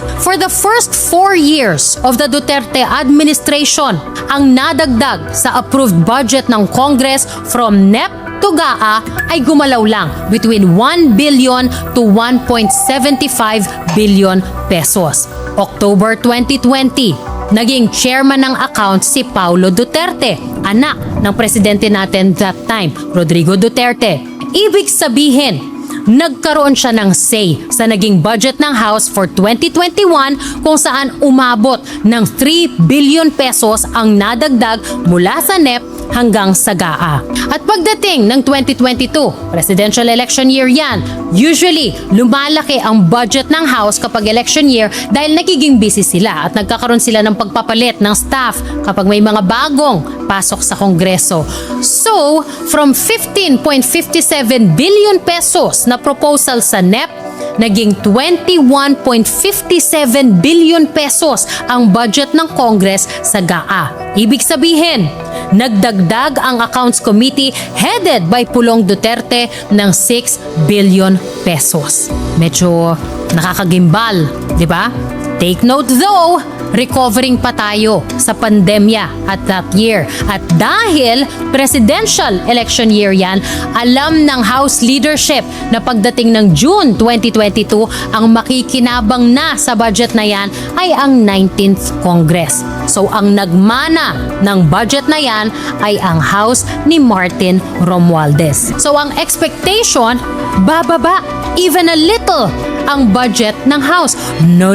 House. For the first 4 years of the Duterte administration, ang nadagdag sa approved budget ng Congress from NEP to GAA ay gumalaw lang between 1 billion to 1.75 billion pesos. October 2020, naging chairman ng account si Paulo Duterte, anak ng presidente natin that time, Rodrigo Duterte. Ibig sabihin, nagkaroon siya ng say sa naging budget ng House for 2021 kung saan umabot ng 3 billion pesos ang nadagdag mula sa NEP hanggang sa GAA. At pagdating ng 2022, presidential election year yan, usually lumalaki ang budget ng House kapag election year dahil nagiging busy sila at nagkakaroon sila ng pagpapalit ng staff kapag may mga bagong pasok sa Kongreso. So, from 15.57 billion pesos na proposal sa NEP, naging 21.57 billion pesos ang budget ng Congress sa GAA. Ibig sabihin, nagdagdag ang Accounts Committee headed by Pulong Duterte ng 6 billion pesos. Medyo nakakagimbal, di ba? Take note though, recovering pa tayo sa pandemya at that year. At dahil presidential election year yan, alam ng House leadership na pagdating ng June 2022, ang makikinabang na sa budget na yan ay ang 19th Congress. So ang nagmana ng budget na yan ay ang House ni Martin Romualdez. So ang expectation, bababa even a little ang budget ng House. No.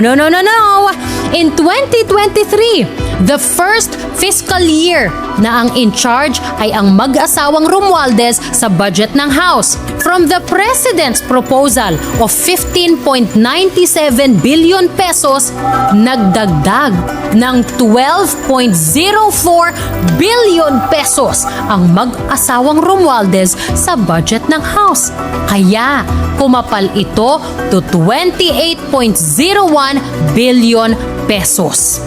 In 2023, the first fiscal year na ang in charge ay ang mag-asawang Romualdez sa budget ng House. From the President's proposal of 15.97 billion pesos, nagdagdag ng 12.04 billion pesos ang mag-asawang Romualdez sa budget ng House. Kaya kumapal ito to 28.01 billion pesos.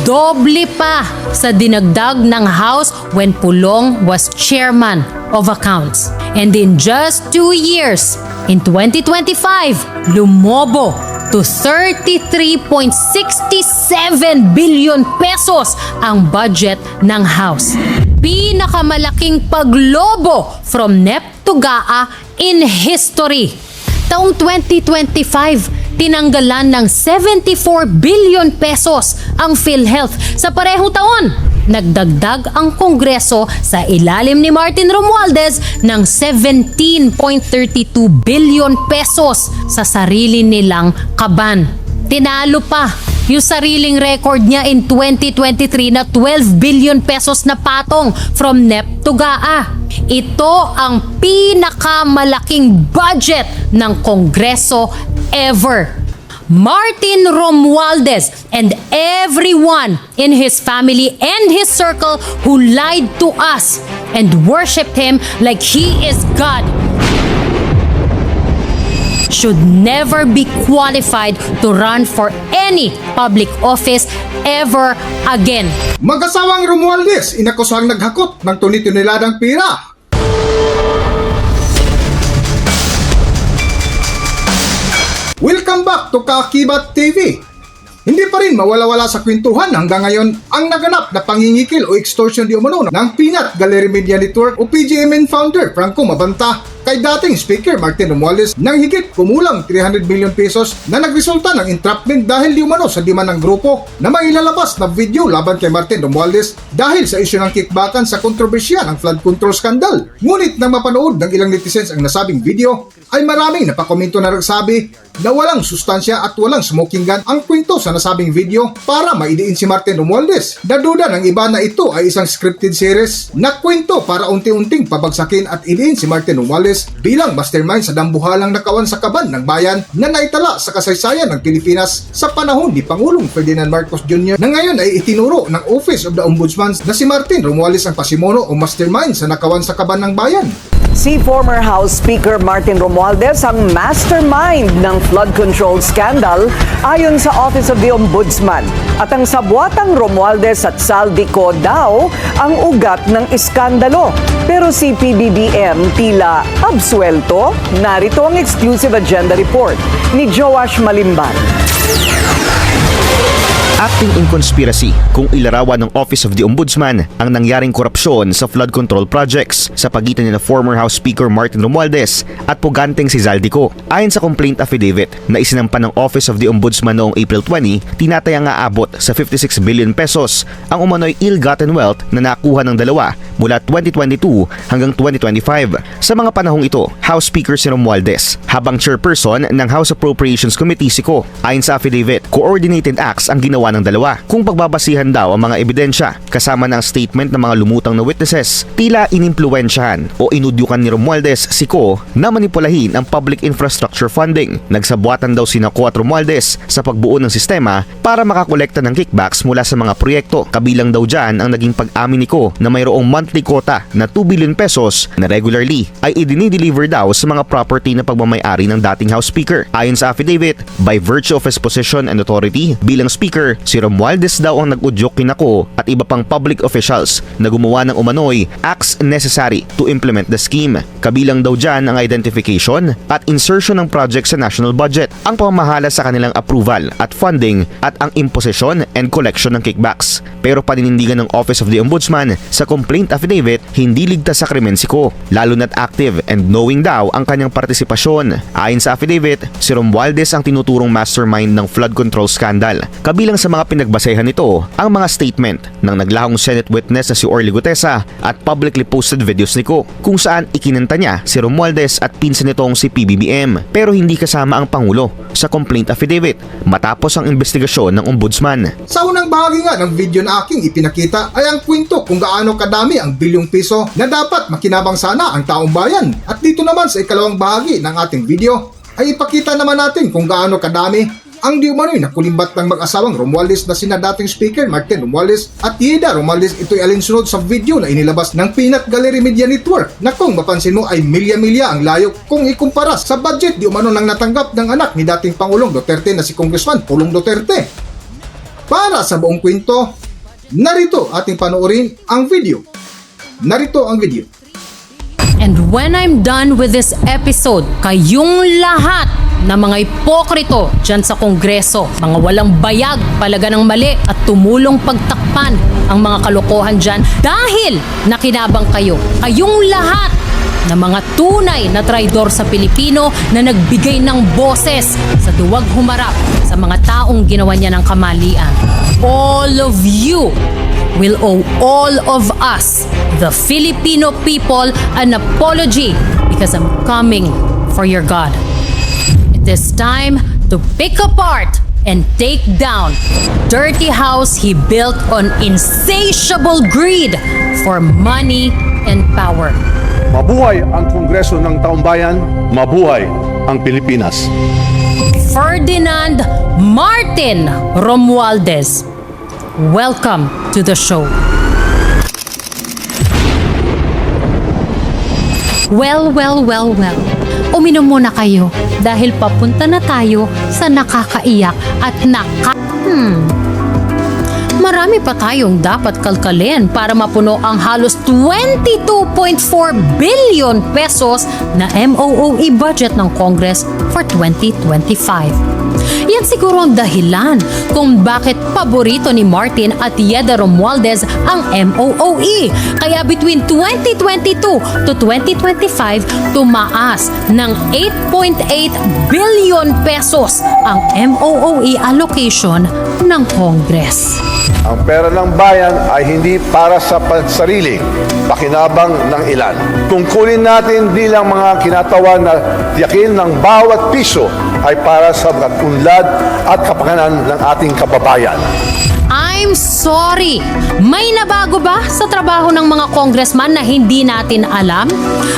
Doble pa sa dinagdag ng House when Pulong was chairman of accounts. And in just 2 years, in 2025, lumobo to 33.67 billion pesos ang budget ng House. Pinakamalaking paglobo from NEP to GAA in history. Taong 2025, tinanggalan ng 74 billion pesos ang PhilHealth. Sa parehong taon, nagdagdag ang Kongreso sa ilalim ni Martin Romualdez ng 17.32 billion pesos sa sarili nilang kaban. Tinalo pa yung sariling record niya in 2023 na 12 billion pesos na patong from NEP to GAA. Ito ang pinakamalaking budget ng Kongreso ever. Martin Romualdez and everyone in his family and his circle who lied to us and worshipped him like he is God should never be qualified to run for any public office ever again. Mag-asawang Romualdez inakusahang naghakot ng toneladang pera. Welcome back to Kaakibat TV. Hindi pa rin mawala-wala sa kwentuhan hanggang ngayon ang naganap na pangingikil o extortion di umano ng Peanut Gallery Media Network o PGMN founder Franco Mabanta kay dating Speaker Martin Romualdez ng higit kumulang 300 million pesos na nagresulta ng entrapment dahil di umano sa demand ng grupo na may ilalabas na video laban kay Martin Romualdez dahil sa isyu ng kickbackan sa kontrobersya ng flood control scandal. Ngunit nang mapanood ng ilang netizens ang nasabing video, ay maraming napakomento na nagsabi na walang sustansya at walang smoking gun ang kwento sa nasabing video para maidiin si Martin Romualdez. Daduda ng iba na ito ay isang scripted series na kwento para unti-unting pabagsakin at idiin si Martin Romualdez bilang mastermind sa dambuhalang nakawan sa kaban ng bayan na naitala sa kasaysayan ng Pilipinas sa panahon ni Pangulong Ferdinand Marcos Jr. na ngayon ay itinuro ng Office of the Ombudsman na si Martin Romualdez ang pasimono o mastermind sa nakawan sa kaban ng bayan. Si former House Speaker Martin Romualdez ang mastermind ng flood control scandal ayon sa Office of the Ombudsman. At ang sabwatang Romualdez at Saldico daw ang ugat ng iskandalo. Pero si PBBM tila absuelto. Narito ang exclusive agenda report ni Joash Malimban. acting in conspiracy kung ilarawan ng Office of the Ombudsman ang nangyaring korupsyon sa flood control projects sa pagitan ni former House Speaker Martin Romualdez at puganteng si Zaldico. Ayon sa complaint affidavit na isinampa ng Office of the Ombudsman noong April 20, tinatayang aabot sa 56 billion pesos ang umano'y ill-gotten wealth na nakuha ng dalawa mula 2022 hanggang 2025. Sa mga panahong ito, House Speaker si Romualdez habang chairperson ng House Appropriations Committee si Ko. Ayon sa affidavit, coordinated acts ang ginawa ng dalawa. Kung pagbabasihan daw ang mga ebidensya kasama ng statement ng mga lumutang na witnesses, tila inimpluwensyahan o inudyukan ni Romualdez si Ko na manipulahin ang public infrastructure funding. Nagsabuatan daw sina Ko at Romualdez sa pagbuo ng sistema para makakolekta ng kickbacks mula sa mga proyekto. Kabilang daw dyan ang naging pag-amin ni Ko na mayroong monthly quota na 2 billion pesos na regularly ay idinideliver daw sa mga property na pagmamayari ng dating House Speaker. Ayon sa affidavit, by virtue of his position and authority bilang Speaker, si Romualdez daw ang nag-udyok kina Ko at iba pang public officials na gumawa ng umano'y acts necessary to implement the scheme. Kabilang daw dyan ang identification at insertion ng project sa national budget, ang pamamahala sa kanilang approval at funding at ang imposition and collection ng kickbacks. Pero paninindigan ng Office of the Ombudsman sa complaint affidavit, hindi ligtas sa krimen si Ko, lalo na't active and knowing daw ang kanyang partisipasyon. Ayon sa affidavit, si Romualdez ang tinuturong mastermind ng flood control scandal. Kabilang sa mga pinagbasehan nito ang mga statement ng naglahong Senate witness na si Orly Gutesa at publicly posted videos ni Ko kung saan ikinanta niya si Romualdez at pinsan nitong si PBBM, pero hindi kasama ang Pangulo sa complaint affidavit matapos ang investigasyon ng Ombudsman. Sa unang bahagi nga ng video na aking ipinakita ay ang kwento kung gaano kadami ang bilyong piso na dapat makinabang sana ang taong bayan. At dito naman sa ikalawang bahagi ng ating video ay ipakita naman natin kung gaano kadami ang di umano'y nakulimbat ng mag-asawang Romualdez na sina dating Speaker Martin Romualdez at Yeda Romualdez. Ito'y alinsunod sa video na inilabas ng Peanut Gallery Media Network na kung mapansin mo ay milya-milya ang layo kung ikumpara sa budget di umano nang natanggap ng anak ni dating Pangulong Duterte na si Congressman Pulong Duterte. Para sa buong kwento, narito ating panoorin ang video. Narito ang video. And when I'm done with this episode, kayong lahat na mga ipokrito dyan sa Kongreso, mga walang bayag, palaga ng mali at tumulong pagtakpan ang mga kalokohan dyan dahil nakinabang kayo. Kayong lahat na mga tunay na traidor sa Pilipino na nagbigay ng boses sa duwag humarap sa mga taong ginawa niya ng kamalian. All of you will owe all of us, the Filipino people, an apology because I'm coming for your God. It is time to pick apart and take down the dirty house he built on insatiable greed for money and power. Mabuhay ang Kongreso ng Taumbayan, mabuhay ang Pilipinas. Ferdinand Martin Romualdez, welcome to the show. Well. Uminom muna kayo dahil papunta na tayo sa nakakaiyak at marami pa tayong dapat kalkalin para mapuno ang halos 22.4 billion pesos na MOOE budget ng Congress for 2025. Yan siguro ang dahilan kung bakit paborito ni Martin at Yeda Romualdez ang MOOE. Kaya between 2022 to 2025, tumaas ng 8.8 billion pesos ang MOOE allocation ng Congress. Ang pera ng bayan ay hindi para sa pansarili, pakinabang ng ilan. Tungkulin natin bilang mga kinatawan na tiyakin ng bawat piso ay para sa katunlad at kapakanan ng ating kababayan. I'm sorry. May nabago ba sa trabaho ng mga congressman na hindi natin alam?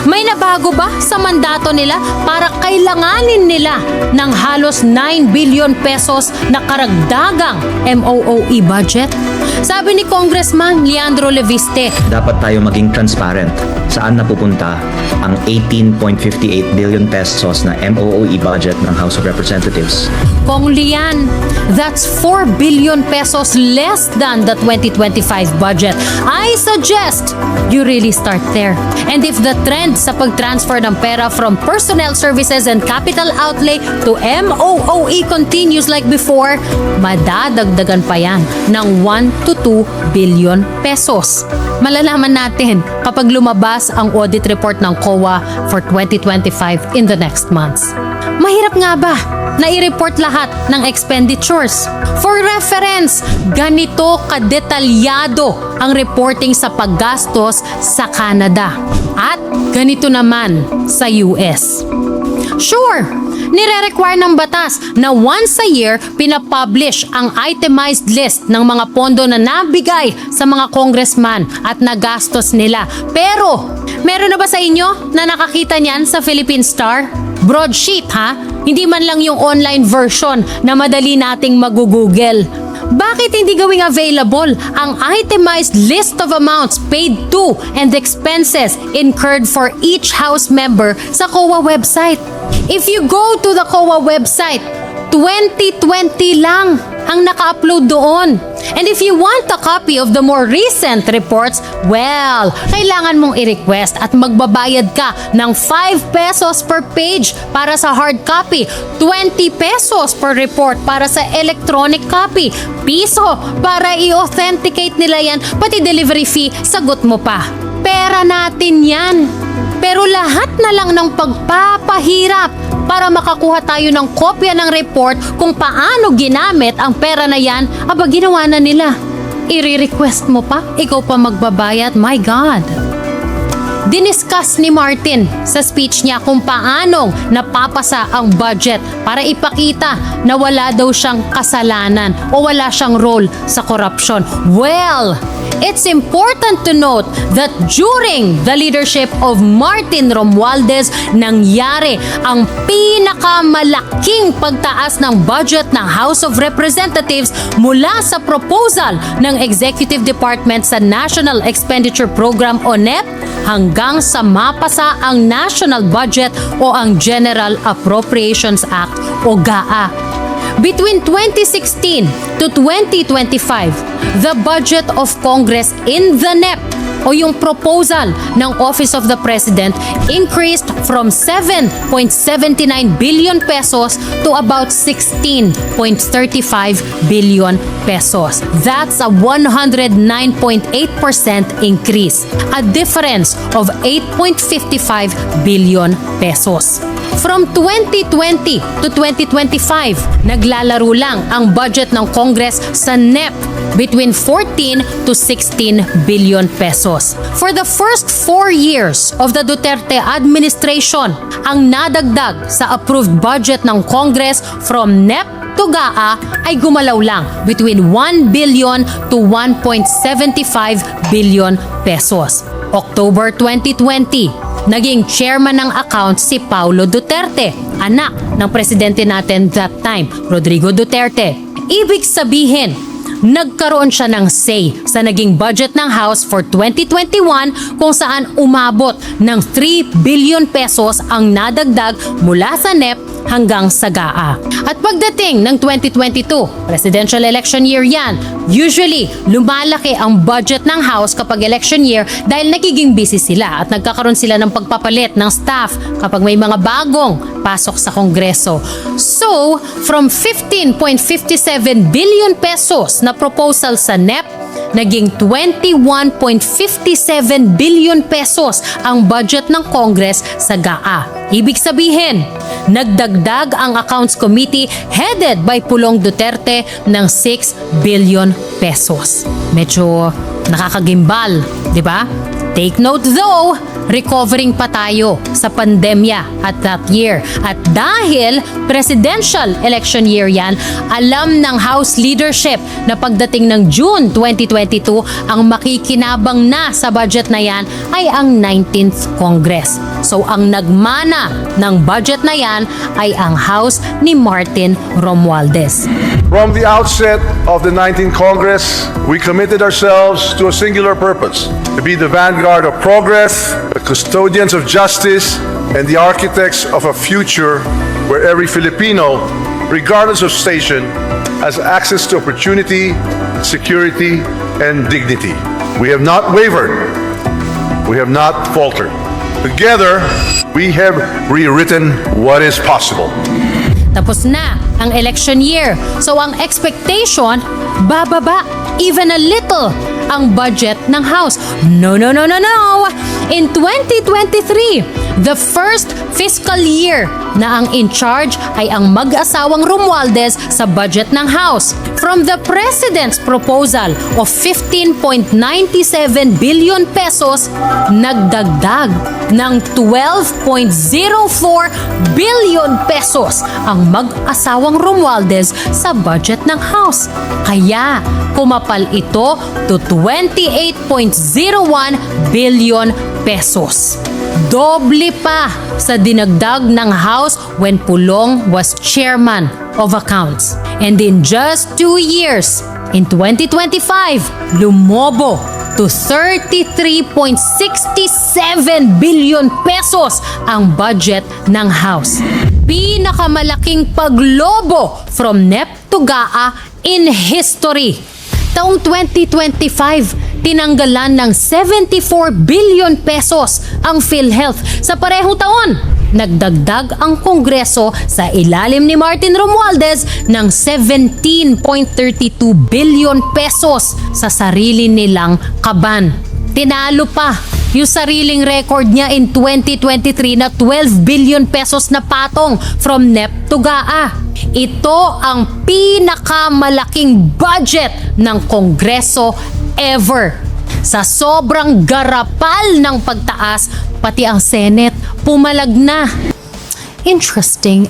May nabago ba sa mandato nila para kailanganin nila ng halos 9 billion pesos na karagdagang MOOE budget? Sabi ni Congressman Leandro Leviste, dapat tayo maging transparent saan napupunta ang 18.58 billion pesos na MOOE budget ng House of Representatives. Kong Lian, that's 4 billion pesos less less than the 2025 budget, I suggest you really start there. And if the trend sa pag-transfer ng pera from personnel services and capital outlay to MOOE continues like before, madadagdagan pa yan ng 1 to 2 billion pesos. Malalaman natin kapag lumabas ang audit report ng COA for 2025 in the next months. Mahirap nga ba na i-report lahat ng expenditures? For reference, ganito kadetalyado ang reporting sa paggastos sa Canada at ganito naman sa US. Sure, nire-require ng batas na once a year pinapublish ang itemized list ng mga pondo na nabigay sa mga congressman at nagastos nila. Pero, meron na ba sa inyo na nakakita niyan sa Philippine Star? Broadsheet ha? Hindi man lang yung online version na madali nating magugugel. Bakit hindi gawing available ang itemized list of amounts paid to and expenses incurred for each House member sa COA website? If you go to the COA website, 2020 lang ang naka-upload doon. And if you want a copy of the more recent reports, well, kailangan mong i-request at magbabayad ka ng 5 pesos per page para sa hard copy, 20 pesos per report para sa electronic copy, piso para i-authenticate nila yan, pati delivery fee, sagot mo pa. Pera natin yan. Pero lahat na lang ng pagpapahirap para makakuha tayo ng kopya ng report kung paano ginamit ang pera na yan, aba ginawa na nila. I-request mo pa? Ikaw pa magbabayad? My God! Diniscuss ni Martin sa speech niya kung paanong napapasa ang budget para ipakita na wala daw siyang kasalanan o wala siyang role sa korupsyon. Well, it's important to note that during the leadership of Martin Romualdez, nangyari ang pinakamalaking pagtaas ng budget ng House of Representatives mula sa proposal ng Executive Department sa National Expenditure Program o NEP hanggang sa mapasa ang National Budget o ang General Appropriations Act o GAA. Between 2016 to 2025, the budget of Congress in the NEP o yung proposal ng Office of the President increased from 7.79 billion pesos to about 16.35 billion pesos. That's a 109.8% increase, a difference of 8.55 billion pesos. From 2020 to 2025, naglalaro lang ang budget ng Congress sa NEP between 14 to 16 billion pesos. For the first 4 years of the Duterte administration, ang nadagdag sa approved budget ng Congress from NEP to GAA ay gumalaw lang between 1 billion to 1.75 billion pesos. October 2020, naging chairman ng account si Paulo Duterte, anak ng presidente natin that time, Rodrigo Duterte. Ibig sabihin, nagkaroon siya ng say sa naging budget ng House for 2021 kung saan umabot ng 3 billion pesos ang nadagdag mula sa NEP hanggang sa GAA. At pagdating ng 2022, presidential election year yan, usually lumalaki ang budget ng House kapag election year dahil nagiging busy sila at nagkakaroon sila ng pagpapalit ng staff kapag may mga bagong pasok sa Kongreso. So, from 15.57 billion pesos na proposal sa NEP, naging 21.57 billion pesos ang budget ng Congress sa GAA. Ibig sabihin, nagdagdag ang Accounts Committee headed by Pulong Duterte ng 6 billion pesos. Medyo nakakagimbal, di ba? Take note though, recovering pa tayo sa pandemya at that year. At dahil presidential election year yan, alam ng House leadership na pagdating ng June 2022, ang makikinabang na sa budget na yan ay ang 19th Congress. So ang nagmana ng budget na yan ay ang House ni Martin Romualdez. From the outset of the 19th Congress, we committed ourselves to a singular purpose: to be the vanguard of progress, the custodians of justice, and the architects of a future where every Filipino, regardless of station, as access to opportunity, security, and dignity. We have not wavered. We have not faltered. Together, we have rewritten what is possible. Tapos na ang election year. So ang expectation, bababa even a little ang budget ng House. No. In 2023, the first fiscal year na ang in charge ay ang mag-asawang Romualdez sa budget ng House. From the President's proposal of 15.97 billion pesos, nagdagdag ng 12.04 billion pesos ang mag-asawang Romualdez sa budget ng House. Kaya kumapal ito to 28.01 billion pesos. Doble pa sa dinagdag ng House when Pulong was chairman of accounts. And in just 2 years, in 2025, lumobo to 33.67 billion pesos ang budget ng House. Pinakamalaking paglobo from NEP to GAA in history. Taong 2025, tinanggalan ng 74 billion pesos ang PhilHealth. Sa parehong taon, nagdagdag ang Kongreso sa ilalim ni Martin Romualdez ng 17.32 billion pesos sa sarili nilang kaban. Tinalo pa yung sariling record niya in 2023 na 12 billion pesos na patong from NEP to GAA. Ito ang pinakamalaking budget ng Kongreso ever. Sa sobrang garapal ng pagtaas, pati ang Senate pumalag na. Interesting.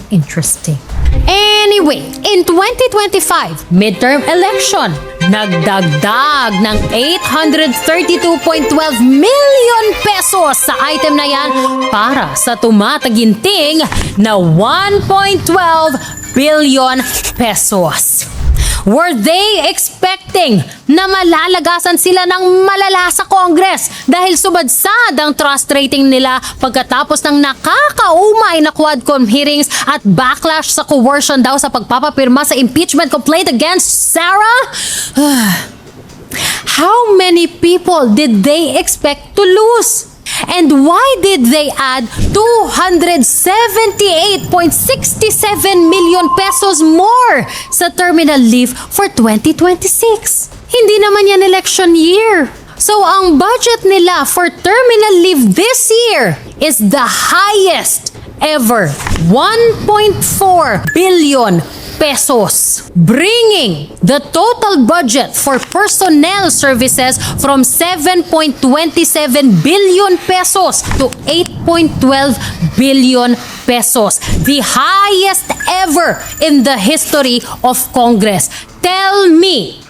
Anyway, in 2025 midterm election, nagdagdag ng 832.12 million pesos sa item na yan para sa tumataginting na 1.12 billion pesos. Were they expecting na malalagasan sila ng malala sa Congress dahil sumadsad ang trust rating nila pagkatapos ng nakakaumay na Quadcom hearings at backlash sa coercion daw sa pagpapapirma sa impeachment complaint against Sarah? How many people did they expect to lose? And why did they add 278.67 million pesos more sa terminal leave for 2026? Hindi naman yan election year. So ang budget nila for terminal leave this year is the highest ever, 1.4 billion pesos, bringing the total budget for personnel services from 7.27 billion pesos to 8.12 billion pesos, the highest ever in the history of Congress. Tell me,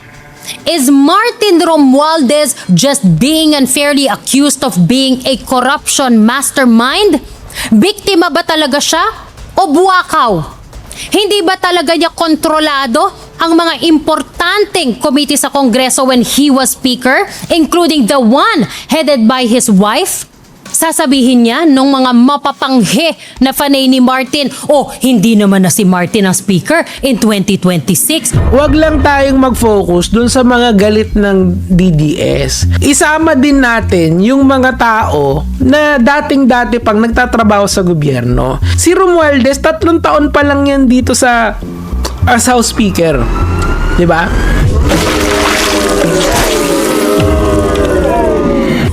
is Martin Romualdez just being unfairly accused of being a corruption mastermind? Biktima ba talaga siya o buwakaw? Hindi ba talaga niya kontrolado ang mga importanteng committee sa Kongreso when he was Speaker, including the one headed by his wife? Sasabihin niya nung mga mapapanghe na fanay ni Martin, hindi naman na si Martin ang Speaker in 2026. Huwag lang tayong mag-focus dun sa mga galit ng DDS. Isama din natin yung mga tao na dating-dati pang nagtatrabaho sa gobyerno. Si Romualdez, 3 taon pa lang yan dito as House Speaker. Diba?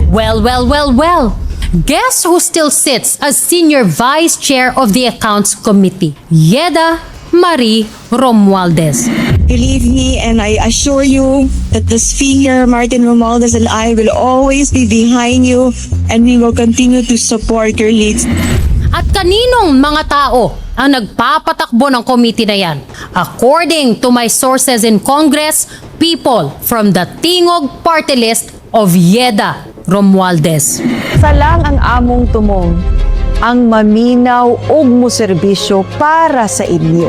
Well. Guess who still sits as Senior Vice Chair of the Accounts Committee? Yeda Marie Romualdez. Believe me, and I assure you that the Speaker, Martin Romualdez, and I will always be behind you, and we will continue to support your leads. At kaninong mga tao ang nagpapatakbo ng committee na yan? According to my sources in Congress, people from the Tingog party list of Yeda Romualdez. Salang ang among tumong, ang maminaw ug mo serbisyo para sa inyo.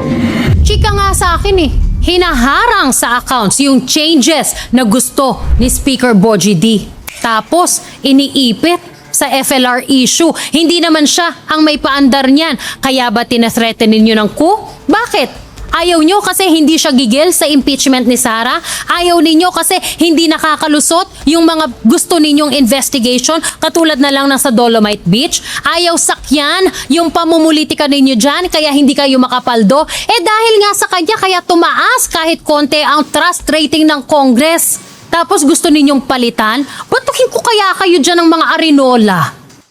Chika nga sa akin hinaharang sa accounts yung changes na gusto ni Speaker Bogie D. Tapos, iniipit sa FLR issue. Hindi naman siya ang may paandar niyan. Kaya ba tinathreaten ninyo ng coup? Bakit? Ayaw nyo kasi hindi siya gigil sa impeachment ni Sara. Ayaw ninyo kasi hindi nakakalusot yung mga gusto ninyong investigation katulad na lang ng sa Dolomite Beach. Ayaw sakyan yung pamumulitika ninyo dyan kaya hindi kayo makapaldo. Dahil nga sa kanya kaya tumaas kahit konti ang trust rating ng Congress. Tapos gusto ninyong palitan? Batuhin ko kaya kayo dyan ng mga arinola.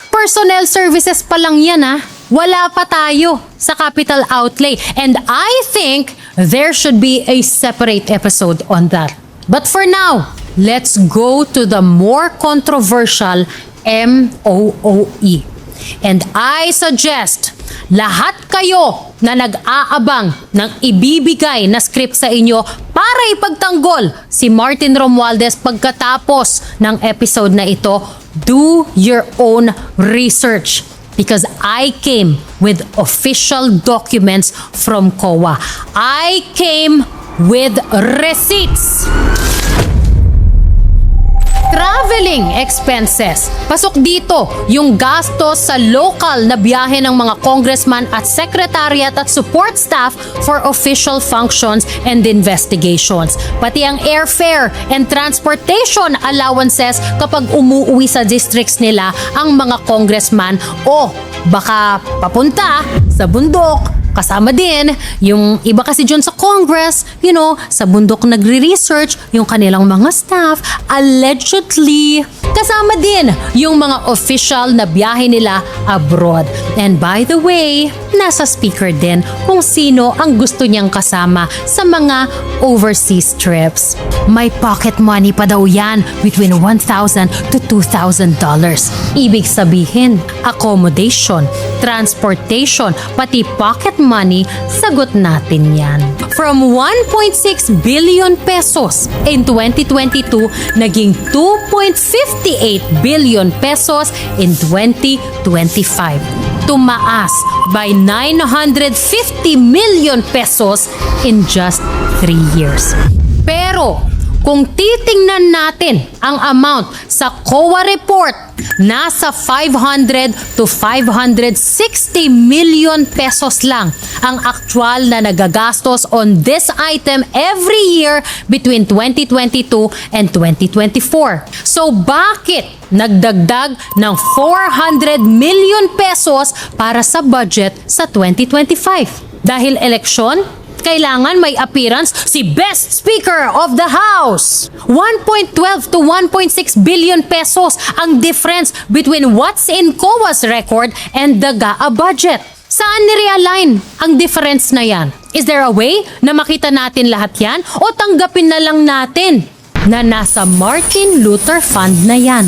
Personnel services pa lang yan Wala pa tayo sa capital outlay. And I think there should be a separate episode on that. But for now, let's go to the more controversial MOOE. And I suggest lahat kayo na nag-aabang ng ibibigay na script sa inyo para ipagtanggol si Martin Romualdez pagkatapos ng episode na ito, do your own research. Because I came with official documents from COA. I came with receipts. Traveling expenses. Pasok dito yung gastos sa local na biyahe ng mga congressman at secretariat at support staff for official functions and investigations. Pati ang airfare and transportation allowances kapag umuwi sa districts nila ang mga congressman o baka papunta sa bundok. Kasama din, yung iba kasi dyan sa Congress, sa bundok nagre-research, yung kanilang mga staff, allegedly. Kasama din yung mga official na biyahe nila abroad. And by the way, nasa speaker din kung sino ang gusto niyang kasama sa mga overseas trips. May pocket money pa daw yan between $1,000 to $2,000. Ibig sabihin, accommodation, transportation, pati pocket money, sagot natin yan. From 1.6 billion pesos in 2022, naging 2.58 billion pesos in 2025. Tumaas by 950 million pesos in just 3 years. Pero kung titingnan natin ang amount sa COA report, nasa 500 to 560 million pesos lang ang actual na nagagastos on this item every year between 2022 and 2024. So bakit nagdagdag ng 400 million pesos para sa budget sa 2025? Dahil eleksyon? Kailangan may appearance si Best Speaker of the House. 1.12 to 1.6 billion pesos ang difference between what's in COA's record and the GAA budget. Saan ni-realign ang difference na yan? Is there a way na makita natin lahat yan o tanggapin na lang natin na nasa Martin Luther Fund na yan?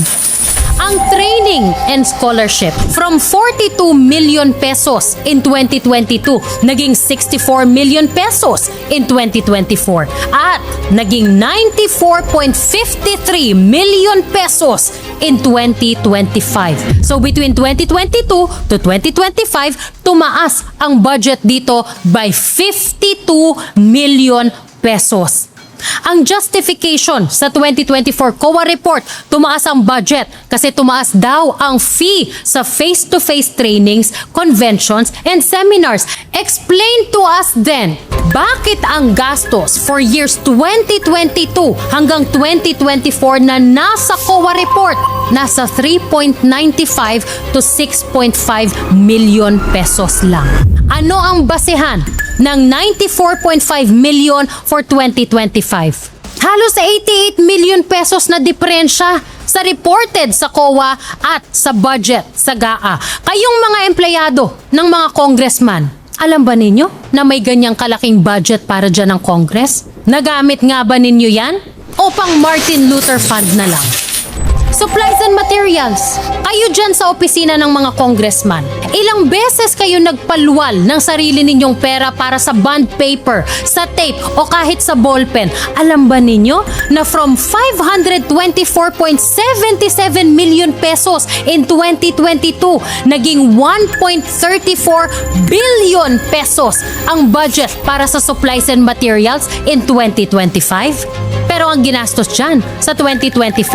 Ang training and scholarship from 42 million pesos in 2022 naging 64 million pesos in 2024 at naging 94.53 million pesos in 2025. So between 2022 to 2025, tumaas ang budget dito by 52 million pesos. Ang justification sa 2024 COA report, tumaas ang budget kasi tumaas daw ang fee sa face-to-face trainings, conventions, and seminars. Explain to us then, bakit ang gastos for years 2022 hanggang 2024 na nasa COA report, nasa 3.95 to 6.5 million pesos lang? Ano ang basehan ng 94.5 million for 2025? Halos 88 million pesos na diferensya sa reported sa COA at sa budget sa GAA. Kayong mga empleyado ng mga congressman, alam ba ninyo na may ganyang kalaking budget para dyan ng Congress? Nagamit nga ba ninyo yan? O pang Martin Luther Fund na lang? Supplies and materials. Kayo dyan sa opisina ng mga congressman. Ilang beses kayo nagpaluwal ng sarili ninyong pera para sa bond paper, sa tape o kahit sa ballpen. Alam ba ninyo na from 524.77 million pesos in 2022, naging 1.34 billion pesos ang budget para sa supplies and materials in 2025? Pero ang ginastos dyan sa 2024,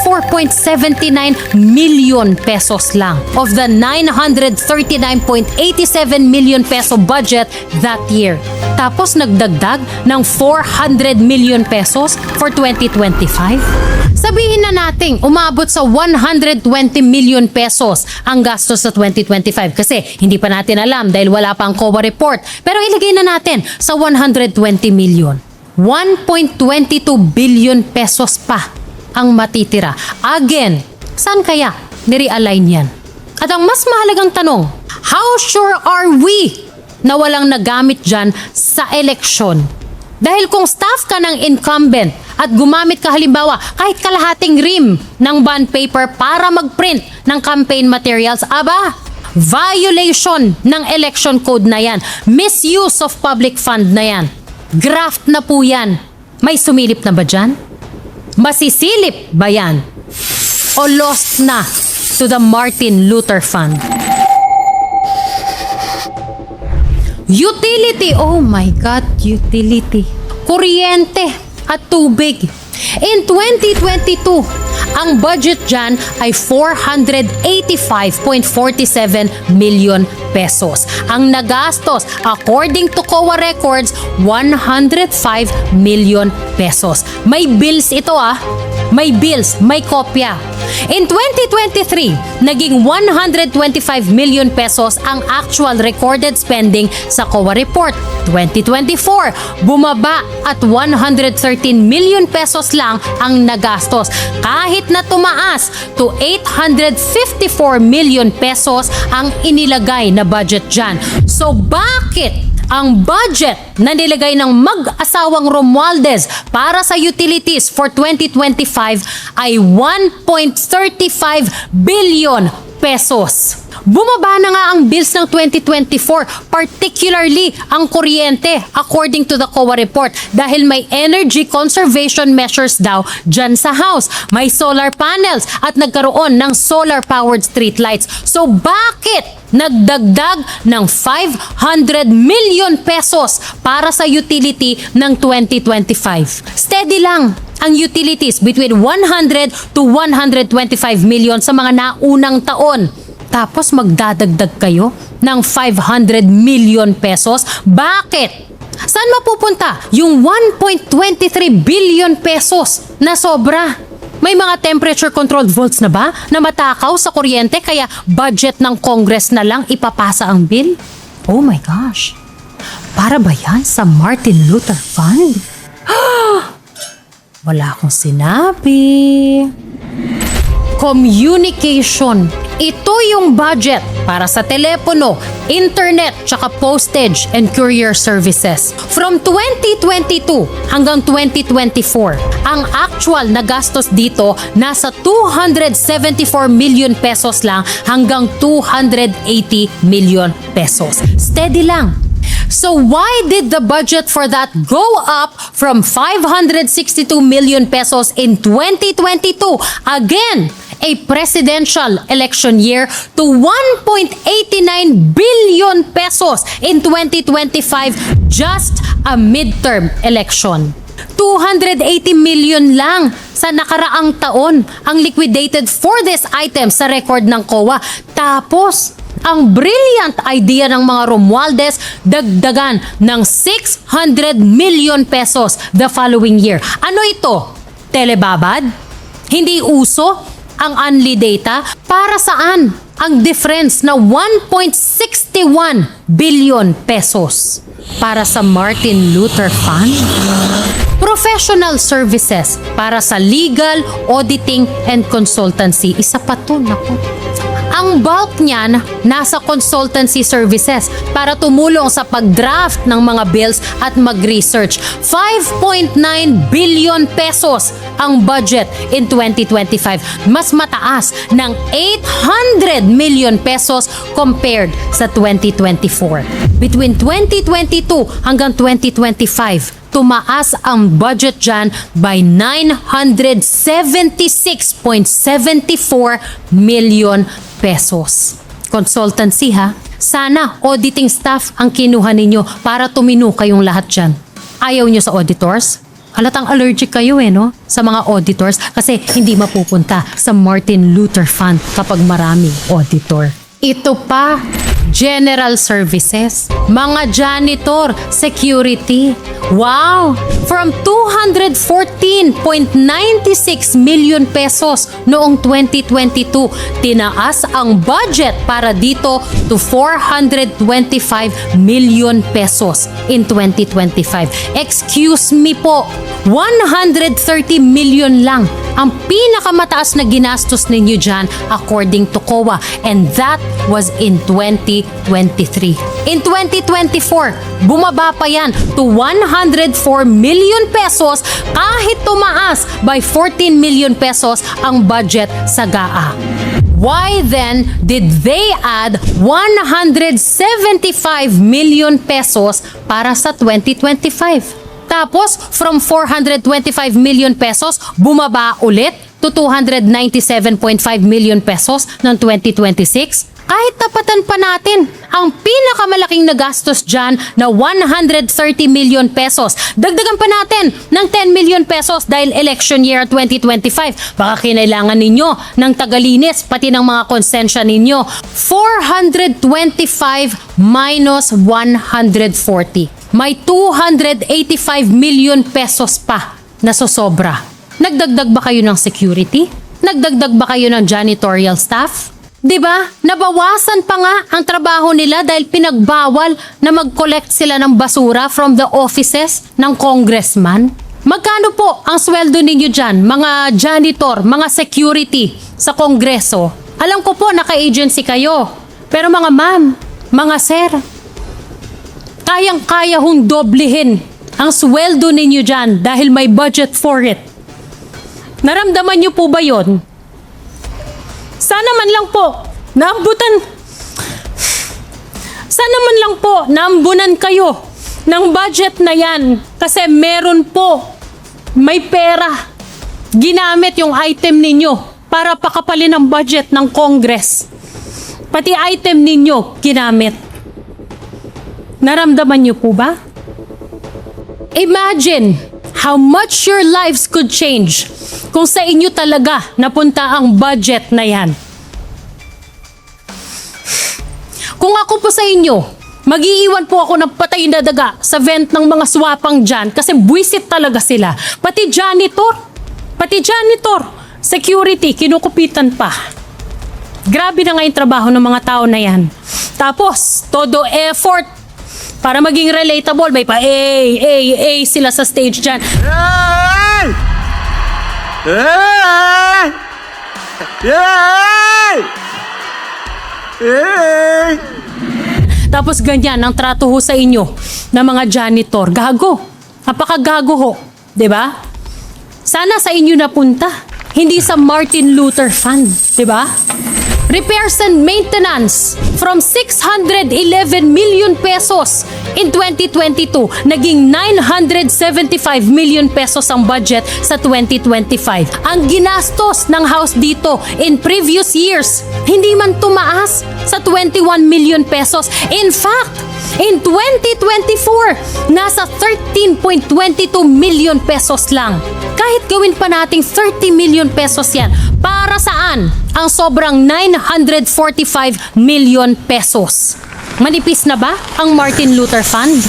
84.79 million pesos lang of the 939.87 million peso budget that year. Tapos nagdagdag ng 400 million pesos for 2025. Sabihin na nating umabot sa 120 million pesos ang gastos sa 2025 kasi hindi pa natin alam dahil wala pa ang COA report. Pero ilagay na natin sa 120 million. 1.22 billion pesos pa ang matitira. Again, saan kaya nirealign yan? At ang mas mahalagang tanong, how sure are we na walang nagamit dyan sa eleksyon? Dahil kung staff ka ng incumbent at gumamit ka halimbawa kahit kalahating rim ng bond paper para mag-print ng campaign materials, aba, violation ng election code na yan. Misuse of public fund na yan. Graft na po yan. May sumilip na ba dyan? Masisilip ba yan? O lost na to the Martin Luther Fund? Utility, oh my God, utility. Kuryente at tubig. In 2022, ang budget dyan ay 485.47 million pesos. Ang nagastos, according to COA records, 105 million pesos. May bills ito May bills, may kopya. In 2023, naging 125 million pesos ang actual recorded spending sa COA report. 2024, bumaba at 113 million pesos lang ang nagastos. Kahit na tumaas to 854 million pesos ang inilagay na budget dyan. So bakit ang budget na nilagay ng mag-asawang Romualdez para sa utilities for 2025 ay 1.35 billion pesos. Bumaba na nga ang bills ng 2024, particularly ang kuryente according to the COA report dahil may energy conservation measures daw dyan sa house. May solar panels at nagkaroon ng solar-powered streetlights. So bakit nagdagdag ng 500 million pesos para sa utility ng 2025? Steady lang ang utilities between 100 to 125 million sa mga naunang taon. Tapos magdadagdag kayo ng 500 million pesos? Bakit? Saan mapupunta yung 1.23 billion pesos na sobra? May mga temperature controlled volts na ba na matakaw sa kuryente kaya budget ng Congress na lang ipapasa ang bill? Oh my gosh. Para ba yan sa Martin Luther Fund? Wala akong sinabi. Communication. Ito yung budget para sa telepono, internet, tsaka postage and courier services. From 2022 hanggang 2024, ang actual na gastos dito nasa 274 million pesos lang hanggang 280 million pesos. Steady lang. So why did the budget for that go up from 562 million pesos in 2022, again, a presidential election year, to 1.89 billion pesos in 2025, just a midterm election? 280 million lang sa nakaraang taon ang liquidated for this item sa record ng COA. Tapos, ang brilliant idea ng mga Romualdez, dagdagan ng 600 million pesos the following year. Ano ito? Telebabad? Hindi uso ang unli data? Para saan ang difference na 1.61 billion pesos para sa Martin Luther Fund? Professional services para sa legal, auditing, and consultancy. Isa pa to, naku. Ang bulk niyan nasa consultancy services para tumulong sa pag-draft ng mga bills at mag-research. 5.9 billion pesos ang budget in 2025. Mas mataas ng 800 million pesos compared sa 2024. Between 2022 hanggang 2025, tumaas ang budget dyan by 976.74 million pesos. Consultancy ha? Sana auditing staff ang kinuha ninyo para tumino kayong lahat dyan. Ayaw nyo sa auditors? Halatang allergic kayo no? Sa mga auditors kasi hindi mapupunta sa Martin Luther Fund kapag maraming auditor. Ito pa, general services, mga janitor, security. Wow! From 214.96 million pesos noong 2022, tinaas ang budget para dito to 425 million pesos in 2025. Excuse me po, 130 million lang ang pinakamataas na ginastos ninyo dyan according to COA, and that was in 2023. In 2024, bumaba pa yan to 104 million pesos kahit tumaas by 14 million pesos ang budget sa GAA. Why then did they add 175 million pesos para sa 2025? Tapos, from 425 million pesos, bumaba ulit to 297.5 million pesos ng 2026. Kahit tapatan pa natin ang pinakamalaking nagastos dyan na 130 million pesos. Dagdagan pa natin ng 10 million pesos dahil election year 2025. Baka kinailangan ninyo ng tagalinis, pati ng mga konsensya ninyo. 425 minus 140. May 285 million pesos pa na sosobra. Nagdagdag ba kayo ng security? Nagdagdag ba kayo ng janitorial staff? 'Di ba? Nabawasan pa nga ang trabaho nila dahil pinagbawal na mag-collect sila ng basura from the offices ng congressman. Magkano po ang sweldo ninyo dyan, mga janitor, mga security sa kongreso? Alam ko po, naka-agency kayo. Pero mga ma'am, mga sir, kayang-kaya hong doblehin ang sweldo ninyo dyan dahil may budget for it. Naramdaman niyo po ba yon? Sana man lang po, naambunan kayo ng budget na yan kasi meron po, may pera. Ginamit yung item ninyo para pakapalin ang budget ng Congress. Pati item ninyo ginamit. Naramdaman niyo po ba? Imagine how much your lives could change kung sa inyo talaga napunta ang budget na yan. Kung ako po sa inyo, mag-iiwan po ako ng patay na daga sa vent ng mga swapang dyan kasi buwisit talaga sila. Pati janitor, security, kinukupitan pa. Grabe na nga yung trabaho ng mga tao na yan. Tapos, todo effort para maging relatable, may pa sila sa stage dyan. Tapos ganyan ang trato ho sa inyo ng mga janitor. Gago. Napakagago ho. 'Di ba? Sana sa inyo napunta. Hindi sa Martin Luther Fund. 'Di ba? Repairs and maintenance from 611 million pesos in 2022 naging 975 million pesos ang budget sa 2025. Ang ginastos ng house dito in previous years hindi man tumaas sa 21 million pesos. In fact, in 2024 nasa 13.22 million pesos lang. Kahit gawin pa nating 30 million pesos yan, para saan ang sobrang 945 million pesos? Manipis na ba ang Martin Luther Fund?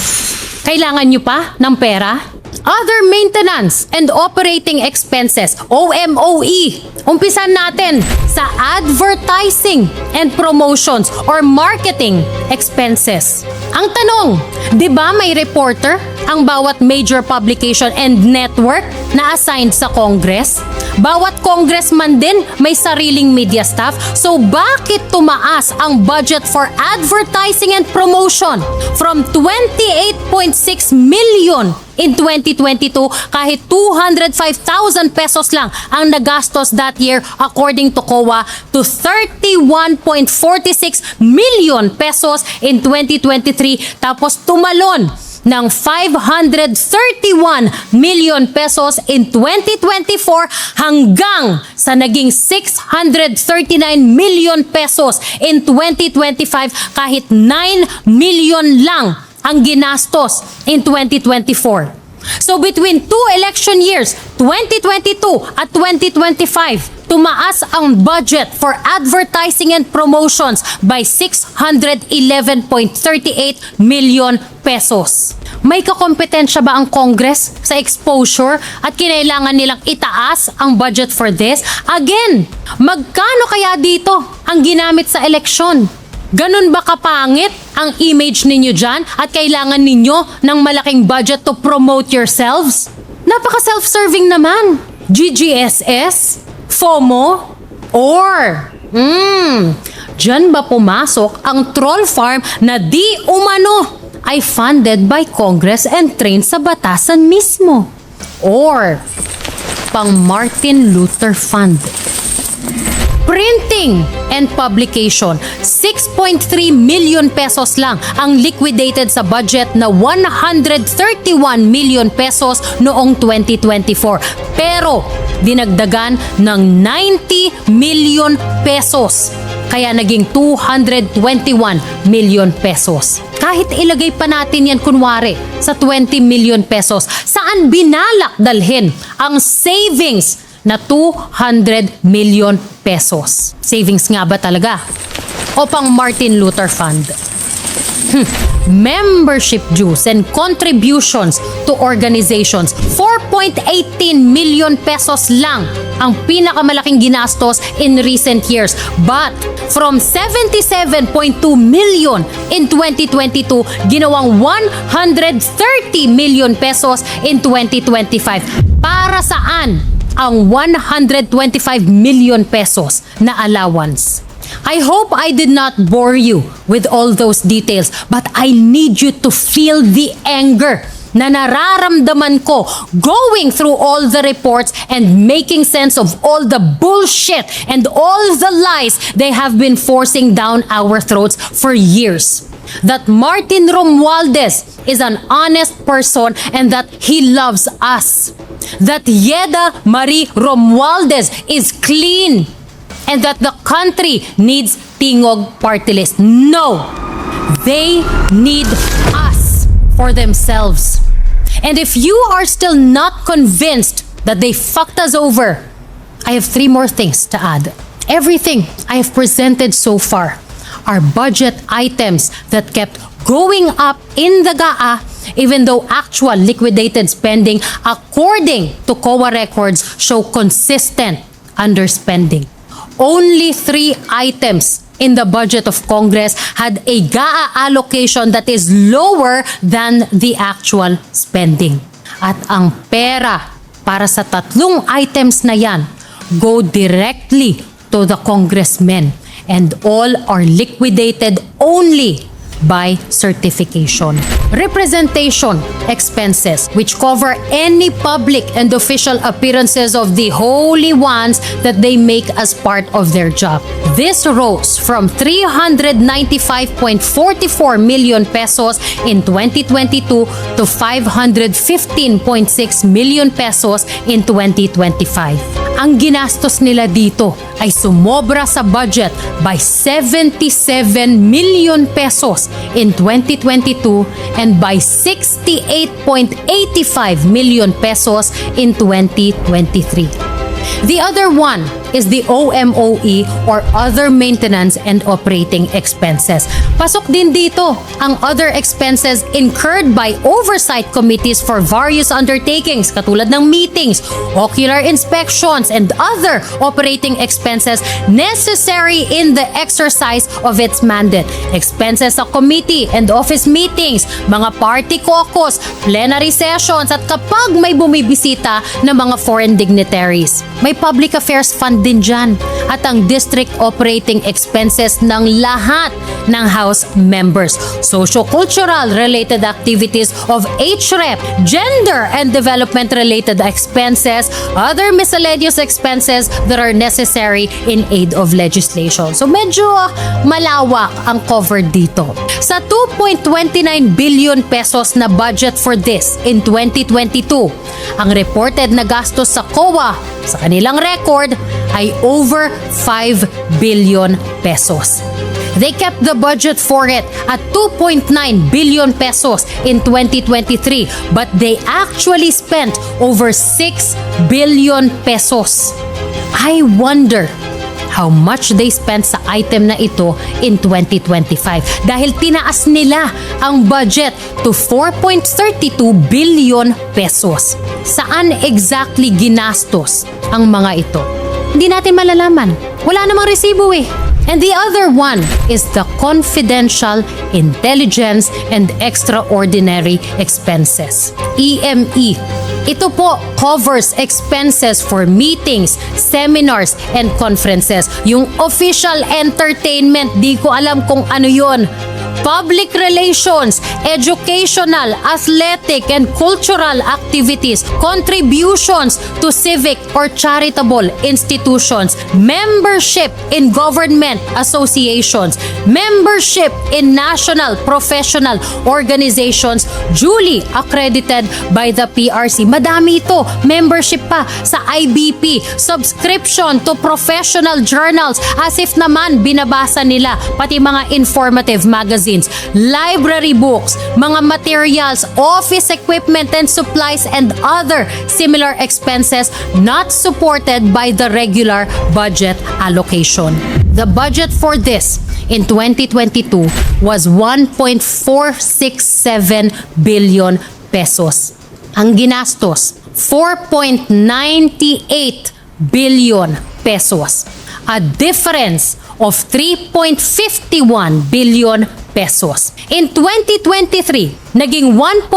Kailangan nyo pa ng pera? Other maintenance and operating expenses, OMOE. Umpisan natin sa advertising and promotions or marketing expenses. Ang tanong, di ba may reporter ang bawat major publication and network na assigned sa Congress? Bawat congressman din may sariling media staff. So bakit tumaas ang budget for advertising and promotion from 28.6 million in 2022 kahit 205,000 pesos lang ang nagastos that year according to COA to 31.46 million pesos in 2023 tapos tumalon ng 531 million pesos in 2024 hanggang sa naging 639 million pesos in 2025 kahit 9 million lang ang ginastos in 2024. So between two election years, 2022 at 2025, tumaas ang budget for advertising and promotions by 611.38 million pesos. May kakompetensya ba ang Congress sa exposure at kinailangan nilang itaas ang budget for this? Again, magkano kaya dito ang ginamit sa eleksyon? Ganun ba kapangit ang image ninyo dyan at kailangan ninyo ng malaking budget to promote yourselves? Napaka self-serving naman. GGSS? FOMO? Or, dyan ba pumasok ang troll farm na di umano ay funded by Congress and trained sa batasan mismo? Or, pang Martin Luther Fund? Printing and publication, 6.3 million pesos lang ang liquidated sa budget na 131 million pesos noong 2024. Pero dinagdagan ng 90 million pesos. Kaya naging 221 million pesos. Kahit ilagay pa natin yan kunwari sa 20 million pesos, saan binalak dalhin ang savings na 200 million pesos? Savings nga ba talaga? O pang Martin Luther Fund? Membership dues and contributions to organizations, 4.18 million pesos lang ang pinakamalaking ginastos in recent years. But from 77.2 million in 2022, ginawang 130 million pesos in 2025. Para saan ang 125 million pesos na allowance? I hope I did not bore you with all those details, but I need you to feel the anger na nararamdaman ko going through all the reports and making sense of all the bullshit and all the lies they have been forcing down our throats for years. That Martin Romualdez is an honest person and that he loves us. That Yeda Marie Romualdez is clean and that the country needs Tingog Party List. No! They need us for themselves. And if you are still not convinced that they fucked us over, I have 3 more things to add. Everything I have presented so far are budget items that kept going up in the GAA even though actual liquidated spending according to COA records show consistent underspending. Only 3 items in the budget of Congress had a GAA allocation that is lower than the actual spending. At ang pera para sa 3 items na yan go directly to the congressmen and all are liquidated only by certification. Representation expenses, which cover any public and official appearances of the holy ones that they make as part of their job. This rose from 395.44 million pesos in 2022 to 515.6 million pesos in 2025. Ang ginastos nila dito ay sumobra sa budget by 77 million pesos in 2022 and by 68.85 million pesos in 2023. The other one is the OMOE or other maintenance and operating expenses. Pasok din dito ang other expenses incurred by oversight committees for various undertakings katulad ng meetings, ocular inspections, and other operating expenses necessary in the exercise of its mandate. Expenses sa committee and office meetings, mga party caucus, plenary sessions, at kapag may bumibisita na mga foreign dignitaries. May public affairs fund din dyan at ang district operating expenses ng lahat ng House members. Socio-cultural related activities of HREP, gender and development related expenses, other miscellaneous expenses that are necessary in aid of legislation. So medyo malawak ang covered dito. Sa 2.29 billion pesos na budget for this in 2022, ang reported na gastos sa COA sa kanilang record ay over 5 billion pesos. They kept the budget for it at 2.9 billion pesos in 2023, but they actually spent over 6 billion pesos. I wonder how much they spent sa item na ito in 2025 dahil tinaas nila ang budget to 4.32 billion pesos. Saan exactly ginastos ang mga ito? Hindi natin malalaman. Wala namang resibo eh. And the other one is the confidential intelligence and extraordinary expenses. EME. Ito po covers expenses for meetings, seminars, and conferences. Yung official entertainment, di ko alam kung ano yun. Public relations, educational, athletic, and cultural activities, contributions to civic or charitable institutions, membership in government associations, membership in national professional organizations duly accredited by the PRC. Madami ito. Membership pa sa IBP, subscription to professional journals as if naman binabasa nila, pati mga informative magazines, library books, mga materials, office equipment and supplies, and other similar expenses not supported by the regular budget allocation. The budget for this in 2022 was 1.467 billion pesos. Ang ginastos, 4.98 billion pesos. A difference of 3.51 billion pesos. In 2023, naging 1.6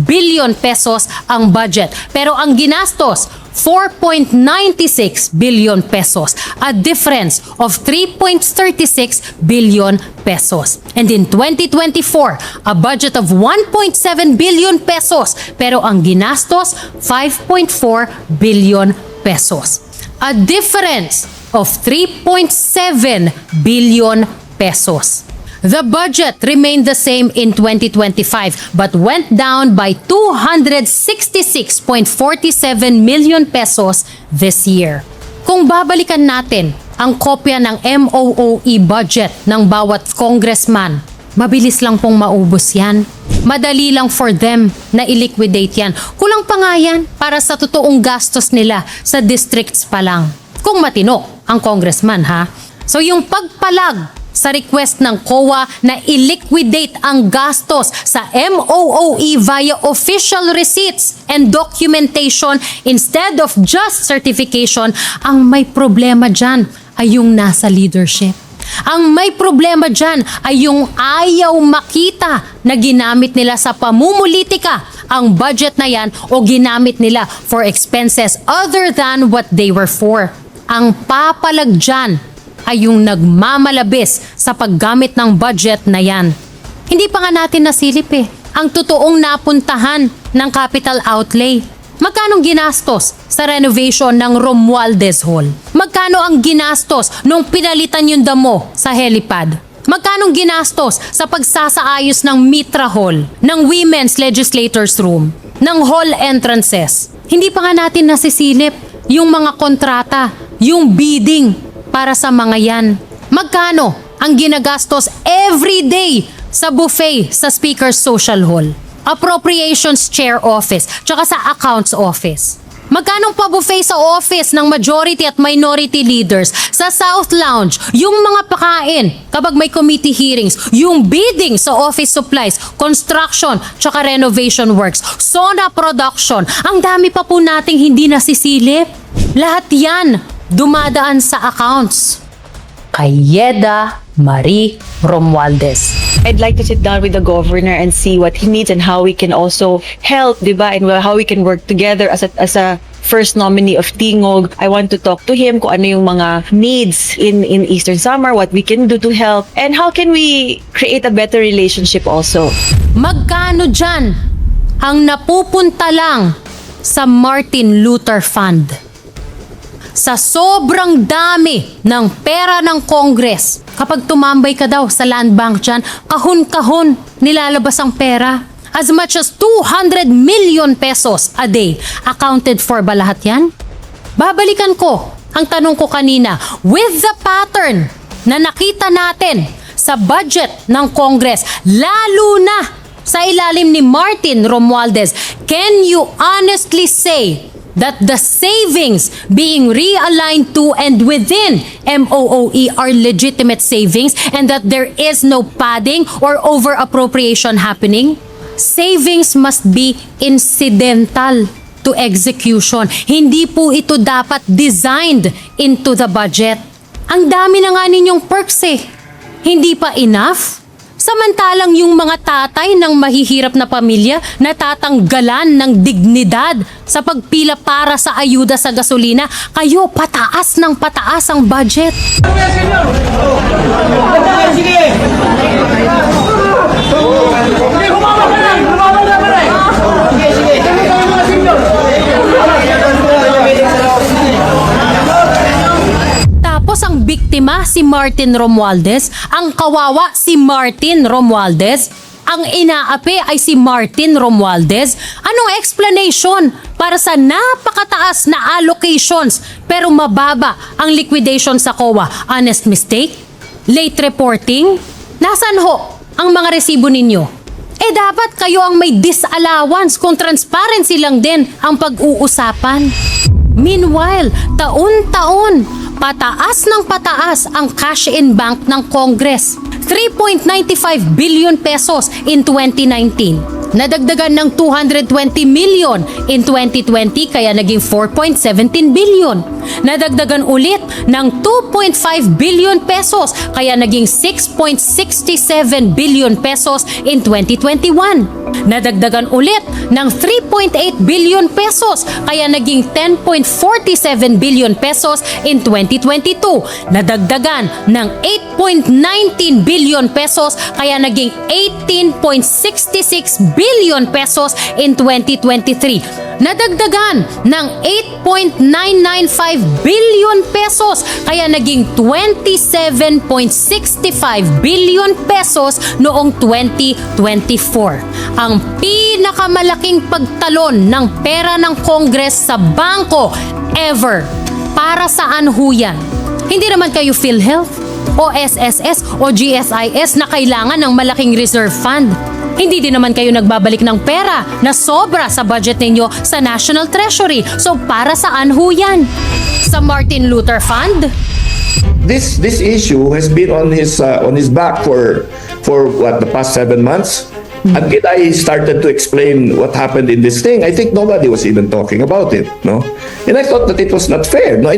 billion pesos ang budget. Pero ang ginastos, 4.96 billion pesos. A difference of 3.36 billion pesos. And in 2024, a budget of 1.7 billion pesos. Pero ang ginastos, 5.4 billion pesos. A difference of 3.7 billion pesos. The budget remained the same in 2025 but went down by 266.47 million pesos this year. Kung babalikan natin ang kopya ng MOOE budget ng bawat congressman, mabilis lang pong maubos yan. Madali lang for them na i-liquidate yan. Kulang pa nga yan para sa totoong gastos nila sa districts pa lang. Kung matino ang congressman ha. So yung pagpalag sa request ng COA na i-liquidate ang gastos sa MOOE via official receipts and documentation instead of just certification, ang may problema dyan ay yung nasa leadership. Ang may problema dyan ay yung ayaw makita na ginamit nila sa pamumulitika ang budget na yan o ginamit nila for expenses other than what they were for. Ang papalag dyan ay yung nagmamalabis sa paggamit ng budget na yan. Hindi pa nga natin nasilip ang totoong napuntahan ng capital outlay. Magkano ginastos sa renovation ng Romualdez Hall? Magkano ang ginastos nung pinalitan yung damo sa helipad? Magkano ginastos sa pagsasaayos ng Mitra Hall, ng Women's Legislators Room, ng hall entrances? Hindi pa nga natin nasisilip yung mga kontrata, yung bidding para sa mga yan. Magkano ang ginagastos every day sa buffet sa Speaker's Social Hall, Appropriations Chair Office, tsaka sa Accounts Office? Magkano pa buffet sa office ng majority at minority leaders, sa South Lounge, yung mga pakain kapag may committee hearings, yung bidding sa office supplies, construction, tsaka renovation works, SONA production, ang dami pa po nating hindi nasisilip. Lahat yan dumadaan sa accounts. Kay Yeda Marie Romualdez. I'd like to sit down with the governor and see what he needs and how we can also help, diba? And how we can work together as a first nominee of Tingog. I want to talk to him kung ano yung mga needs in Eastern Samar, what we can do to help, and how can we create a better relationship also. Magkano dyan ang napupunta lang sa Martin Luther Fund? Sa sobrang dami ng pera ng Congress, kapag tumambay ka daw sa land bank dyan, kahon-kahon nilalabas ang pera. As much as 200 million pesos a day. Accounted for ba lahat yan? Babalikan ko ang tanong ko kanina, with the pattern na nakita natin sa budget ng Congress, lalo na sa ilalim ni Martin Romualdez. Can you honestly say that the savings being realigned to and within MOOE are legitimate savings and that there is no padding or over-appropriation happening? Savings must be incidental to execution. Hindi po ito dapat designed into the budget. Ang dami na nga ninyong perks eh. Hindi pa enough? Samantalang yung mga tatay ng mahihirap na pamilya natatanggalan ng dignidad sa pagpila para sa ayuda sa gasolina, kayo pataas ng pataas ang budget. Tapos ang biktima si Martin Romualdez, ang kawawa si Martin Romualdez, ang inaapi ay si Martin Romualdez. Anong explanation para sa napakataas na allocations pero mababa ang liquidation sa COA? Honest mistake? Late reporting? Nasaan ho ang mga resibo ninyo? Dapat kayo ang may disallowance kung transparency lang din ang pag-uusapan. Meanwhile, taon-taon, pataas ng pataas ang cash in bank ng Congress. 3.95 billion pesos in 2019. Nadagdagan ng 220 million in 2020 kaya naging 4.17 billion. Nadagdagan ulit ng 2.5 billion pesos kaya naging 6.67 billion pesos in 2021. Nadagdagan ulit ng 3.8 billion pesos kaya naging 10.47 billion pesos in 2022. Nadagdagan ng 8.19 billion pesos kaya naging 18.66 billion pesos in 2023. Nadagdagan ng 8.995 billion pesos kaya naging 27.65 billion pesos noong 2024. Ang pinakamalaking pagtalon ng pera ng Congress sa bangko ever. Para saan ho yan? Hindi naman kayo PhilHealth o SSS o GSIS na kailangan ng malaking reserve fund. Hindi din naman kayo nagbabalik ng pera na sobra sa budget ninyo sa National Treasury. So para saan ho yan? Sa Martin Luther Fund? This issue has been on his back for what, the past 7 months. Until I started to explain what happened in this thing, I think nobody was even talking about it, no? And I thought that it was not fair, no?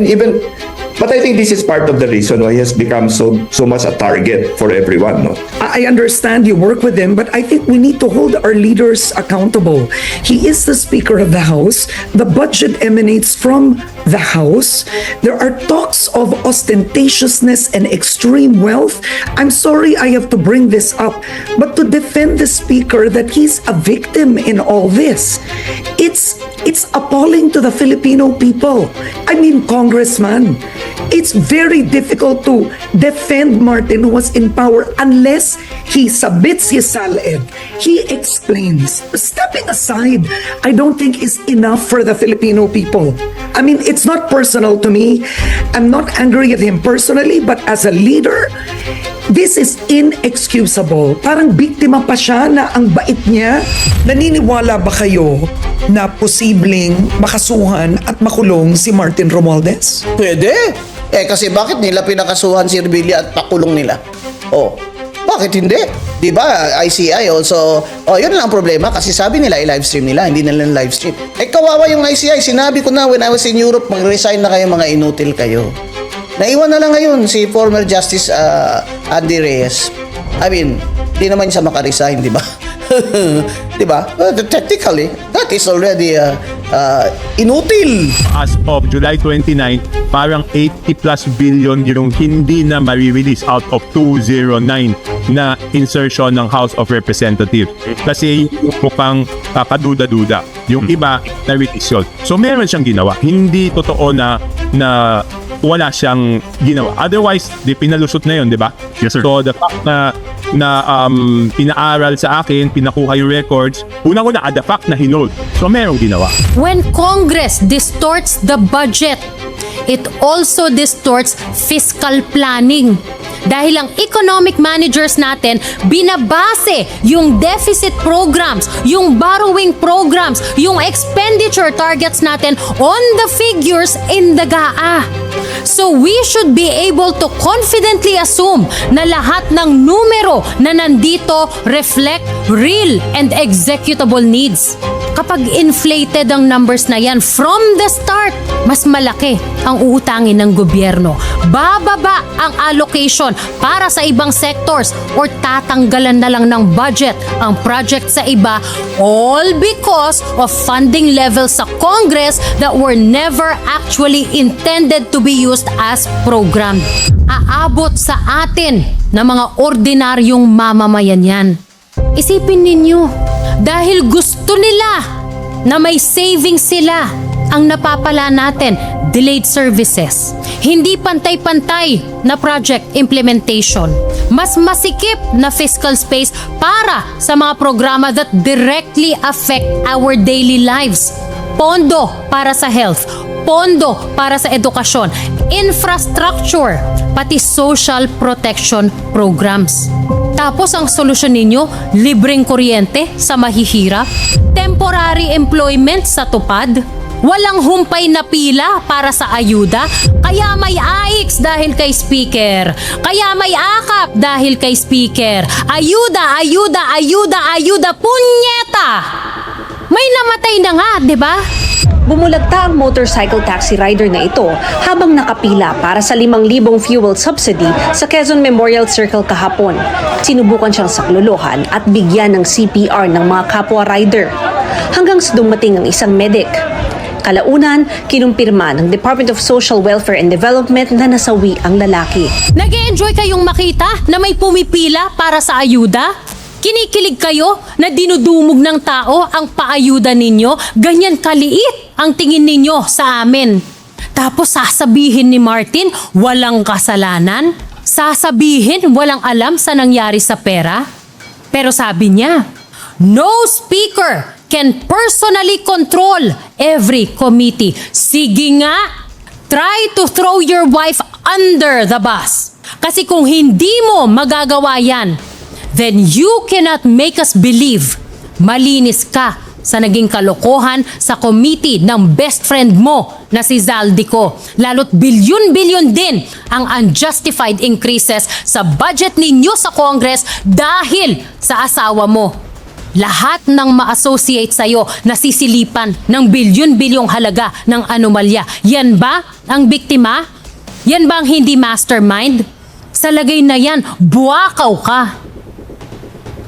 But I think this is part of the reason why he has become so much a target for everyone, no? I understand you work with him, but I think we need to hold our leaders accountable. He is the Speaker of the House. The budget emanates from the House. There are talks of ostentatiousness and extreme wealth. I'm sorry I have to bring this up, but to defend the Speaker that he's a victim in all this, it's appalling to the Filipino people. I mean, Congressman, it's very difficult to defend Martin who was in power unless he submits his salad. He explains. Stepping aside, I don't think is enough for the Filipino people. I mean, it's not personal to me. I'm not angry at him personally, but as a leader, this is inexcusable. Parang biktima pa siya na ang bait niya. Naniniwala ba kayo na posibleng makasuhan at makulong si Martin Romualdez? Pwede. Kasi bakit nila pinakasuhan si Revilla at pakulong nila? Bakit hindi? Di ba? ICI also, yun lang ang problema kasi sabi nila i-livestream nila, hindi nila livestream. Kawawa yung ICI. Sinabi ko na when I was in Europe, mag-resign na kayo, mga inutil kayo. Naiwan na lang ngayon si former Justice Andy Reyes. I mean, di naman siya makaresign, di ba? Di ba? Technically, that is already inutil. As of July 29, parang 80 plus billion yung hindi na ma-release out of 209 na insertion ng House of Representatives. Kasi yung mukhang kaduda-duda. Yung iba na-release yun. So meron siyang ginawa. Hindi totoo na wala siyang ginawa. Otherwise, di pinalusot na yun, di ba? Yes, sir. So the fact na pinaaral sa akin, pinakuha yung records, unang-una, the fact na hinold. So merong ginawa. When Congress distorts the budget, it also distorts fiscal planning. Dahil ang economic managers natin, binabase yung deficit programs, yung borrowing programs, yung expenditure targets natin on the figures in the GAA. So we should be able to confidently assume na lahat ng numero na nandito reflect real and executable needs. Kapag inflated ang numbers na yan from the start, mas malaki ang uutangin ng gobyerno. Bababa ang allocation para sa ibang sectors or tatanggalan na lang ng budget ang project sa iba, all because of funding levels sa Congress that were never actually intended to be used as program. Aabot sa atin na mga ordinaryong mamamayan yan. Isipin ninyo, dahil gusto nila na may savings sila, ang napapala natin, delayed services. Hindi pantay-pantay na project implementation. Mas masikip na fiscal space para sa mga programa that directly affect our daily lives. Pondo para sa health, pondo para sa edukasyon, infrastructure, pati social protection programs. Tapos ang solusyon ninyo, libreng kuryente sa mahihirap, temporary employment sa tupad, walang humpay na pila para sa ayuda, kaya may AIX dahil kay speaker, kaya may AKAP dahil kay speaker, ayuda, ayuda, ayuda, ayuda, punyeta! May namatay na nga, di ba? Bumulagta ang motorcycle taxi rider na ito habang nakapila para sa 5,000 fuel subsidy sa Quezon Memorial Circle kahapon. Sinubukan siyang saklolohan at bigyan ng CPR ng mga kapwa rider hanggang sa dumating ang isang medic. Kalaunan, kinumpirma ng Department of Social Welfare and Development na nasawi ang lalaki. Nag-e-enjoy kayong makita na may pumipila para sa ayuda? Kinikilig kayo na dinudumog ng tao ang paayuda ninyo? Ganyan kaliit ang tingin ninyo sa amin. Tapos sasabihin ni Martin, walang kasalanan? Sasabihin, walang alam sa nangyari sa pera? Pero sabi niya, no speaker can personally control every committee. Sige nga, try to throw your wife under the bus. Kasi kung hindi mo magagawa yan, then you cannot make us believe malinis ka sa naging kalokohan sa committee ng best friend mo na si Zaldico. Lalo't bilyon-bilyon din ang unjustified increases sa budget ninyo sa Congress dahil sa asawa mo. Lahat ng ma-associate sa'yo nasisilipan ng bilyon-bilyong halaga ng anomalya. Yan ba ang biktima? Yan ba ang hindi mastermind? Sa lagay na yan, buwakaw ka.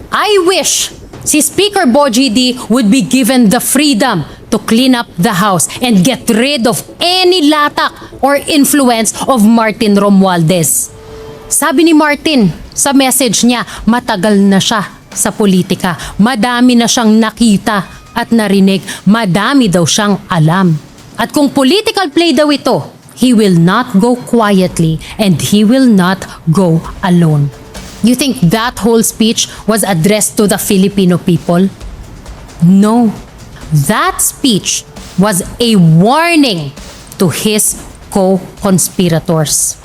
I wish si Speaker Bogie D would be given the freedom to clean up the House and get rid of any latak or influence of Martin Romualdez. Sabi ni Martin sa message niya, matagal na siya sa politika. Madami na siyang nakita at narinig. Madami daw siyang alam. At kung political play daw ito, he will not go quietly and he will not go alone. You think that whole speech was addressed to the Filipino people? No. That speech was a warning to his co-conspirators.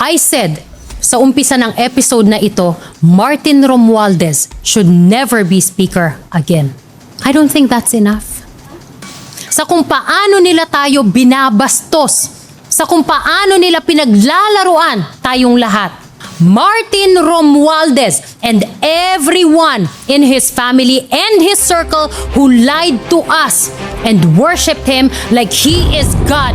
I said, sa umpisa ng episode na ito, Martin Romualdez should never be speaker again. I don't think that's enough. Sa kung paano nila tayo binabastos, sa kung paano nila pinaglalaruan tayong lahat, Martin Romualdez and everyone in his family and his circle who lied to us and worshipped him like he is God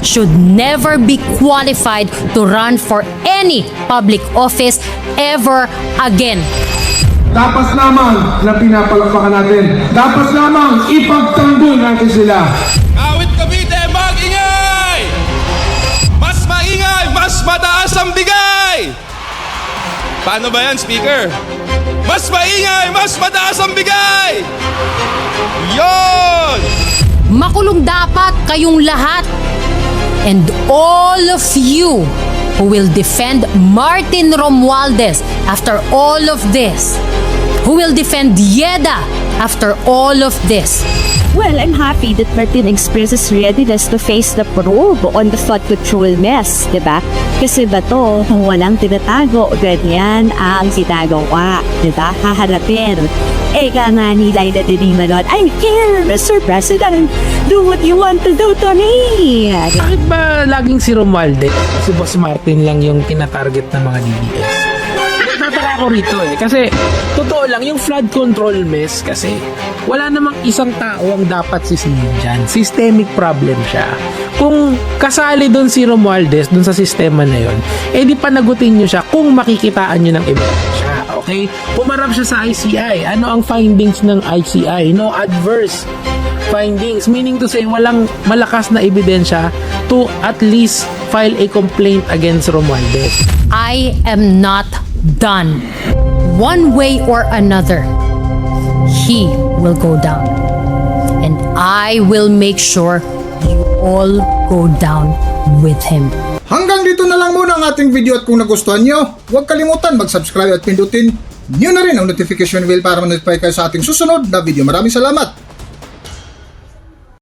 should never be qualified to run for any public office ever again. Dapat lamang na pinapalakpakan natin. Dapat lamang ipagtanggol natin sila. Awit Cavite, mag-ingay! Mas maingay, mas mataas ang bigay! Paano ba yan, Speaker? Mas maingay, mas mataas ang bigay! Yon! Makulong dapat kayong lahat. And all of you who will defend Martin Romualdez after all of this, who will defend Yeda After all of this, Well, I'm happy that Martin expresses readiness to face the probe on the flood control mess, di ba? Kasi ba to, kung walang tinatago, ganyan ang ginagawa, di ba? Haharapin. Eka nga nila na dinimalon, I care, Mr. President. Do what you want to do to me. Bakit ba laging si Romualdez, si Boss Martin lang yung tinatarget ng mga DDS? Nagtataka ako rito kasi totoo lang, yung flood control mess kasi wala namang isang tao ang dapat sisihin dyan. Systemic problem siya. Kung kasali doon si Romualdez doon sa sistema na yon, di panagutin nyo siya kung makikitaan nyo ng ebidensya. Okay? Pumarap siya sa ICI. Ano ang findings ng ICI? No adverse findings. Meaning to say, walang malakas na ebidensya to at least file a complaint against Romualdez. I am not done. One way or another, he will go down. And I will make sure you all go down with him. Hanggang dito na lang muna ang ating video at kung nagustuhan nyo, huwag kalimutan mag-subscribe at pindutin nyo na rin ang notification bell para ma-notify kayo sa ating susunod na video. Maraming salamat!